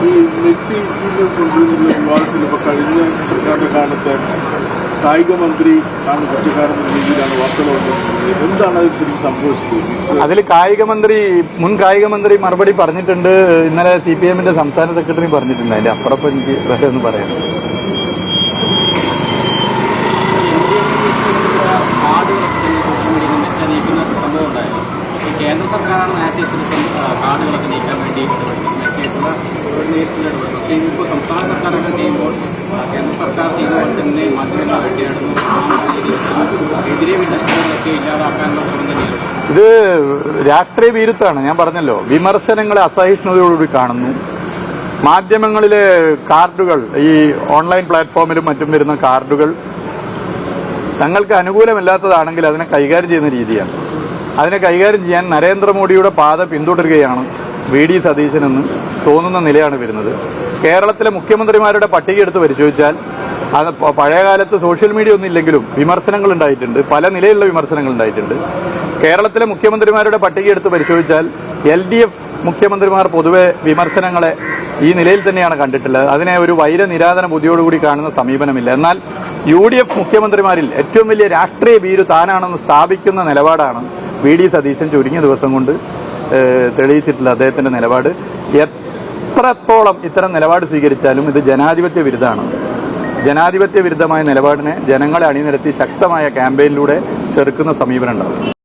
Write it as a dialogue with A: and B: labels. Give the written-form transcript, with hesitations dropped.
A: ഈ മെസ്സി കൊണ്ടുവരുന്ന വിവാദത്തിൽ ഇപ്പോൾ കഴിഞ്ഞ സർക്കാരിന്റെ കാലത്ത് കായിക മന്ത്രി ആണ് കുറ്റക്കാരെന്ന രീതിയിലാണ് വാർത്തകൾ വന്നിട്ടുള്ളത്. എന്താണ് അത് ശരിക്കും സംഭവിച്ചത്?
B: അതിൽ മുൻ കായിക മന്ത്രി മറുപടി പറഞ്ഞിട്ടുണ്ട്. ഇന്നലെ CPM-ന്റെ സംസ്ഥാന സെക്രട്ടറി പറഞ്ഞിട്ടുണ്ട്. അതിന്റെ അപ്പുറം എനിക്ക് വേറെ ഒന്ന് പറയാം.
C: കേന്ദ്ര സർക്കാരാണ് നേരത്തെ കാർഡുകളൊക്കെ നീക്കാൻ വേണ്ടി ഇപ്പോൾ സംസ്ഥാന സർക്കാരൊക്കെ ചെയ്യുമ്പോൾ കേന്ദ്ര സർക്കാർ ചെയ്യുന്നതുപോലെ തന്നെ മാധ്യമങ്ങൾ വേണ്ടിയാണ് എതിരെ വിമർശനങ്ങളൊക്കെ ഇല്ലാതാക്കാനുള്ള ശ്രമം തന്നെയാണ്.
B: ഇത് രാഷ്ട്രീയ വീരുത്താണ്. ഞാൻ പറഞ്ഞല്ലോ, വിമർശനങ്ങളെ അസഹിഷ്ണുതയോടുകൂടി കാണുന്നു. മാധ്യമങ്ങളിലെ കാർഡുകൾ, ഈ ഓൺലൈൻ പ്ലാറ്റ്ഫോമിലും മറ്റും വരുന്ന കാർഡുകൾ തങ്ങൾക്ക് അനുകൂലമല്ലാത്തതാണെങ്കിൽ അതിനെ കൈകാര്യം ചെയ്യുന്ന രീതിയാണ്. അതിനെ കൈകാര്യം ചെയ്യാൻ നരേന്ദ്രമോദിയുടെ പാത പിന്തുടരുകയാണ് VD സതീശനെന്ന് തോന്നുന്ന നിലയാണ് വരുന്നത്. കേരളത്തിലെ മുഖ്യമന്ത്രിമാരുടെ പട്ടിക എടുത്ത് പരിശോധിച്ചാൽ അത് പഴയകാലത്ത് സോഷ്യൽ മീഡിയ ഒന്നും ഇല്ലെങ്കിലും വിമർശനങ്ങൾ ഉണ്ടായിട്ടുണ്ട്, പല നിലയിലുള്ള വിമർശനങ്ങൾ ഉണ്ടായിട്ടുണ്ട്. കേരളത്തിലെ മുഖ്യമന്ത്രിമാരുടെ പട്ടിക എടുത്ത് പരിശോധിച്ചാൽ LDF മുഖ്യമന്ത്രിമാർ പൊതുവെ വിമർശനങ്ങളെ ഈ നിലയിൽ തന്നെയാണ് കണ്ടിട്ടുള്ളത്. അതിനെ ഒരു വൈരനിരാധന ബുദ്ധിയോടുകൂടി കാണുന്ന സമീപനമില്ല. എന്നാൽ UDF മുഖ്യമന്ത്രിമാരിൽ ഏറ്റവും വലിയ രാഷ്ട്രീയ ഭീരു താനാണെന്ന് സ്ഥാപിക്കുന്ന നിലപാടാണ് VD സതീശൻ ചുരുങ്ങിയ ദിവസം കൊണ്ട് തെളിയിച്ചിട്ടുള്ള അദ്ദേഹത്തിന്റെ നിലപാട്. എത്രത്തോളം ഇത്തരം നിലപാട് സ്വീകരിച്ചാലും ഇത് ജനാധിപത്യ വിരുദ്ധമാണ്. ജനാധിപത്യ വിരുദ്ധമായ നിലപാടിനെ ജനങ്ങളെ അണിനിരത്തി ശക്തമായ ക്യാമ്പയിനിലൂടെ ചെറുക്കുന്ന സമീപനം ഉണ്ടാവും.